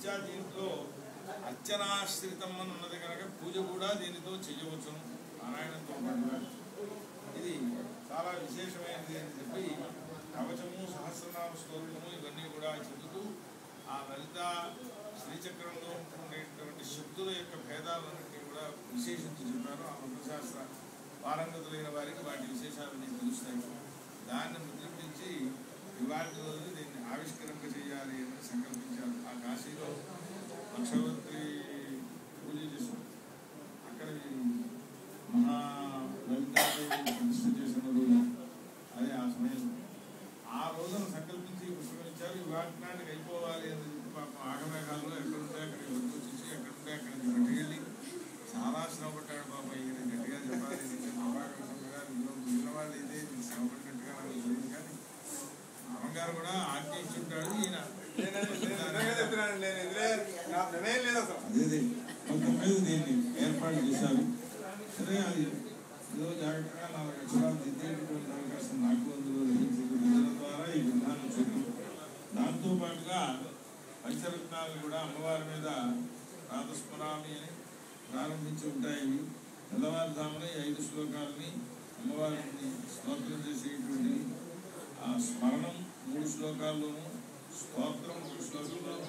రీత్యా దీంట్లో అర్చనాశ్రితం అని ఉన్నది కనుక పూజ కూడా దీనితో చేయవచ్చును నారాయణంతో పాటుగా. ఇది చాలా విశేషమైనది అని చెప్పి కవచము సహస్రనామ స్తోత్రము ఇవన్నీ కూడా చెబుతూ ఆ లలిత శ్రీచక్రంలో ఉండేటువంటి శక్తుల యొక్క భేదాలన్నింటినీ కూడా విశేషించి చెప్పారు. ఆ మంత్రశాస్త్ర పారంగతులైన వారికి వాటి విశేషాలన్నీ తెలుస్తాయి. దాన్ని ముద్రించి ఇవాటి రోజు దీన్ని ఆవిష్కరింప చేయాలి అని సంకల్పించారు. ఆ కాశీలో లక్షవత్రి పూజ చేశారు. అక్కడ మహా లలితాదేవి ప్రతిష్ఠ చేసిన రోజు అదే ఆ సమయంలో ఆ రోజున సంకల్పించి పుస్తకం ఇచ్చారు. ఇవాటి నాటికి అయిపోవాలి అని చెప్పి పాపం ఆగమేఘాల్లో ఎక్కడుంటే అక్కడికి వరకు వచ్చేసి ఎక్కడుంటే అక్కడికి పట్టుకెళ్ళి చాలా శ్రమపడ్డాడు పాప. ఈయన గట్టిగా చెప్పాలి మిగిలిన వాళ్ళు అయితే శ్రమపడినట్టుగా నాకు తెలియదు కానీ అమ్మగారు కూడా ఆజ్ఞయించుంటాడు. ఈయన అదే మొత్తం మీద దీన్ని ఏర్పాటు చేశారు. సరే అది ఏదో జాగ్రత్తగా 4 అక్షరాలు దిద్దేటటువంటి అవకాశం నాకు అందులో లభించింది. నిధుల ద్వారా ఈ విధానం చూద్దాం. దాంతో పాటుగా పంచరత్నాలు కూడా అమ్మవారి మీద ప్రాతస్మరామి అని ప్రారంభించి ఉంటాయి. తెల్లవారుజామున 5 శ్లోకాలని అమ్మవారిని స్తోత్రం చేసేటువంటి ఆ స్మరణం 3 శ్లోకాల్లోనూ, స్తోత్రం 3 శ్లోకంలోనూ,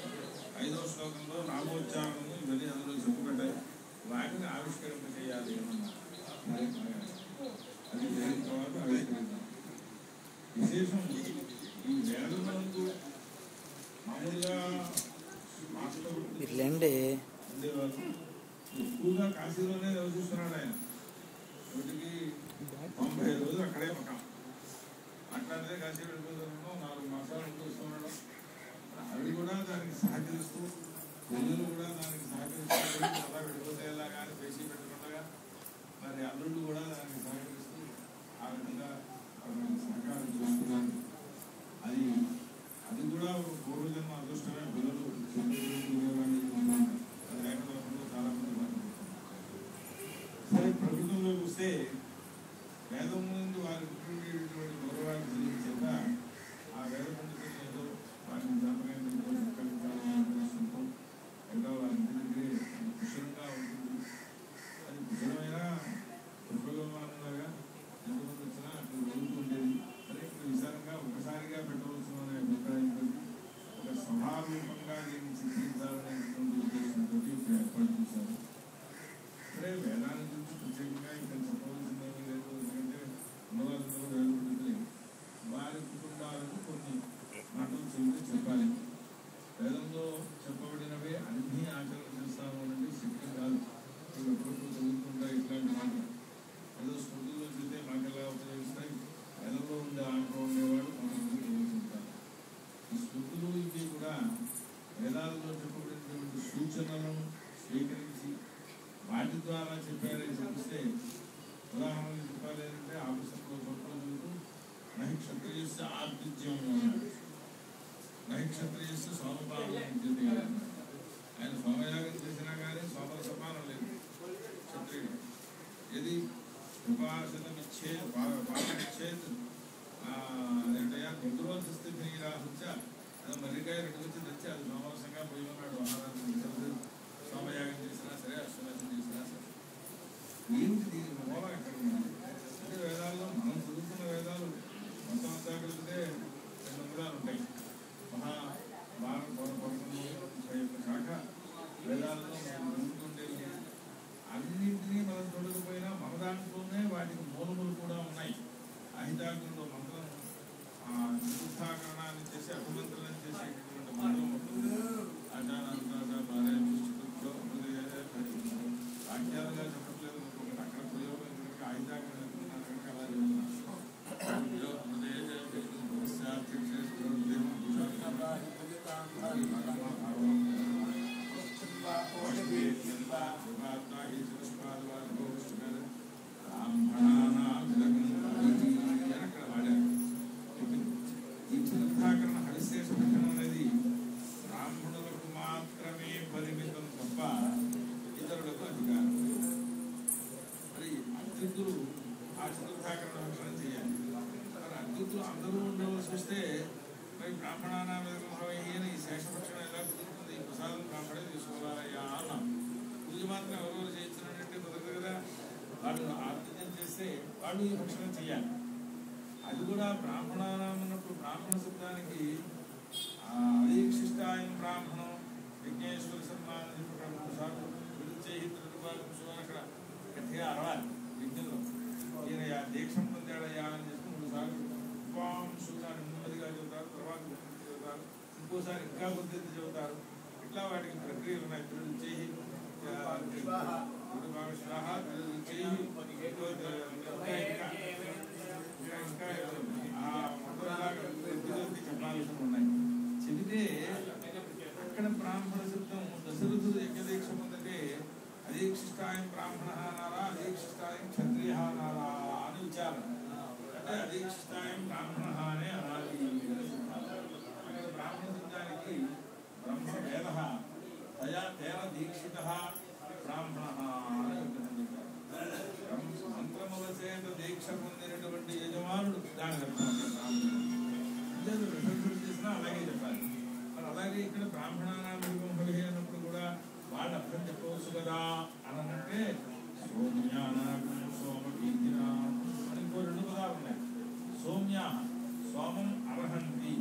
5వ శ్లోకంలో నామోచ్చారణము ఇవన్నీ అందులో చెప్పుకుంటాయి. వాటిని ఆవిష్కరింప చేయాలి ఏమన్నా అది జరిగిన తర్వాత ఆవిష్కరిద్దాం. విశేషం ఈ వేదములకు మామూలుగా ఉండేవారు. ఎక్కువగా కాశీలోనే నివసిస్తున్నాడు ఆయన. వీటికి 90 రోజులు అక్కడే పక్కన అట్లాంటిదే కాశీ వెళ్ళిపోతున్నాడు. 4 మాసాలు ఉంటూ వస్తున్నాడు. అవి కూడా దానికి సహకరిస్తూ ప్రజలు కూడా దానికి సహకరిస్తూ అలా వెళ్ళిపోతే ఎలా కానీ పేసీ పెట్టుకుండగా మరి అల్లుళ్ళు కూడా దానికి సహకరిస్తూ ఆ విధంగా సహకారం చేస్తున్నారు. అది కూడా పూర్వజన్మ అదృష్టమే. పిల్లలు అది లేకపోవడంలో చాలా మంది బాధపడుతున్నారు. సరే ప్రభుత్వంలోకి వస్తే వేదం ముందు వారి ఉండేటువంటి గౌరవాన్ని చెల్లించేత ఆ వేద పండితులు ఏదో వారిని జాతకంతో ఇంకా వారి ఇంటి దగ్గరే కుశలంగా ఉంటుంది. అది కుశలమైన ఉపయోగంలాగా ఎంతమంది వచ్చినా అక్కడ జరుగుతూ ఉండేది. సరే ఇక్కడ విశాలంగా ఒకసారిగా పెట్టవలసిన అనే అభిప్రాయంతో ఒక సభారూపంగా దీన్ని చిత్రించాలనేటువంటి ఉద్దేశంతో ఇప్పుడు ఏర్పాటు చేశారు. సరే వేదాన్ని గురించి ప్రత్యేకంగా ఇక్కడ చెప్పవలసిందేమీ లేదు. ఎందుకంటే ఉన్నవాళ్ళందరూ వేద పండితులే. వారి కుటుంబాలకు కొన్ని మాటలు చెప్పాలి. వేదంలో చెప్పబడినవే అన్ని ఆచరణ చేస్తాము అనేది శక్తి కాదు. ఎప్పుడప్పుడు చదువుతుంటాయి ఇట్లాంటి మాటలు. ఏదో స్మృతుల్లో చూస్తే మాకు ఎలా ఉపయోగిస్తాయి. వేదంలో ఉండే ఆటలో ఉండేవాడు కొంతమంది చదువుతుంటారు. ఈ స్మృతులు ఇవి కూడా వేదాలలో చెప్పబడినటువంటి సూచనలను స్వీకరించి వాటి ద్వారా చెప్పారని చెప్పిస్తే ఉదాహరణకు చెప్పాలి అంటే ఆఫీసర్లో చోట్ల చదువుతూ నహి క్షత్రియస్య ఆర్తిథ్యం అన్నాడు. నహి క్షత్రియస్య సోమపానం ఆయన సోమయాగం చేసినా కానీ సోమల సపానం లేదు క్షత్రియుడు. ఏది ఉపాసనం ఇచ్చేది పాలనిచ్చేది ఏంటయ్యా గుంతురోజు స్థితి రాసొచ్చా అది మర్రికాయ 2 వచ్చి తెచ్చి అది సోమరసంగా పోయి ఉన్నాడు. ఆహారాన్ని సోమయాగం చేసినా సరే అశ్వనాశం చేసినా సరే ఏమిటి దీని మూలం ఎక్కడ ఉంది అంటే వేదాల్లో మనం చదువుతున్న వేదాలు మొత్తం అంతా కలిగితే 2 అంగుళాలు ఉంటాయి. భారత 11 శాఖ వేదాల్లో మనం చదువుతుండేవి. అన్నింటినీ మనం చూడకపోయినా మన దాంట్లోనే వాటికి మూలములు కూడా ఉన్నాయి. అహితాగ్రంలో మంత్రం చతుర్థాకరణాన్ని చేసి అభిమంత్రాన్ని చేసేటటువంటి మంత్రం ఉంటుంది. వాక్యాలుగా చెప్పట్లేదు ఇంకొకటి అక్కడ ప్రయోగం కనుక అహితాగ్రం కనుక అలా చెప్తున్నారు. మాత్రం ఎవరెవరు చేయించినట్టే కుదరదు కదా. వాళ్ళు ఆత్మహత్యం చేస్తే వాళ్ళు ఈ భక్షణం చేయాలి. అది కూడా బ్రాహ్మణానం ఉన్నప్పుడు బ్రాహ్మణ శబ్దానికి అదీక్షిష్టాయం బ్రాహ్మణం యజ్ఞేశ్వర సన్మానం చెప్పి 3 సార్లు విడుచేహిత్రుడు అక్కడ గట్టిగా అరవాలి యజ్ఞంలో. ఈయన దీక్షం పొందాడయ్యా అని చెప్పి 3 సార్లు ఉపవాంశుతాన్ని నెమ్మదిగా చెబుతారు, తర్వాత చెబుతారు, ఇంకోసారి ఇంకా కొద్ది చెబుతారు. ఇట్లా వాటికి ప్రక్రియలు ఉన్నాయి. తిరుచేయి చెప్పాల్సి ఉన్నాయి. చెబితే అక్కడ బ్రాహ్మణ శబ్దం దశరథుడు యజ్ఞదీక్ష పొందితే అదీక్షిష్టాయం బ్రాహ్మణ అనాలా, అదీక్షిష్టాయం క్షత్రియ అనాలా అని విచారణ. అంటే అదీక్షిష్టాయం బ్రాహ్మణ అనే అనాలి. అక్కడ బ్రాహ్మణ శబ్దానికి బ్రహ్మ వేద తయా తేన దీక్షిత బ్రాహ్మణ అని మంత్రముల చేత దీక్ష పొందినటువంటి యజమానుడు దాని బ్రాహ్మణుడు చేసినా అలాగే చెప్పాలి. మరి అలాగే ఇక్కడ బ్రాహ్మణానామహి అన్నప్పుడు కూడా వాళ్ళు అర్థం చెప్పవచ్చు కదా అని అంటే సోమీయ అని ఇంకో 2 పదాలు ఉన్నాయి. సోమ్య సోమం అర్హంతి,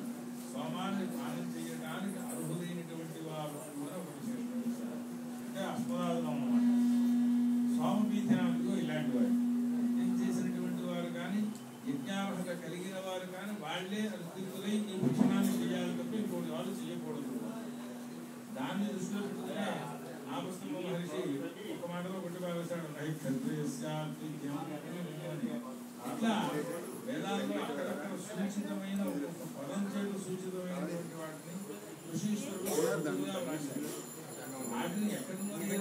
సోమాన్ని దానం చేయడానికి అర్హులైనటువంటి వారు కూడా ఒక విశేషం చేశారు. అంటే అస్మదాదులం అన్నమాట. సోమపీఠనాలు ఇలాంటి వారు యజ్ఞం చేసినటువంటి వారు కానీ యజ్ఞార్హత కలిగిన వారు కానీ వాళ్లే అధికులై ఈ భక్షణాన్ని చేయాలి తప్ప ఇంకోటి వాళ్ళు చేయకూడదు. దాన్ని దృష్టిలో పెట్టుకునే ఆపస్తంభ మహర్షి ఒక మాటలో కొట్టిపారేశాడు. అట్లా వేదాల్లో అక్కడక్కడ సూచితమైన ఒక పదం చేత సూచితమైనటువంటి వాటిని ఋషీశ్వరుడు వాటిని ఎక్కడి నుండి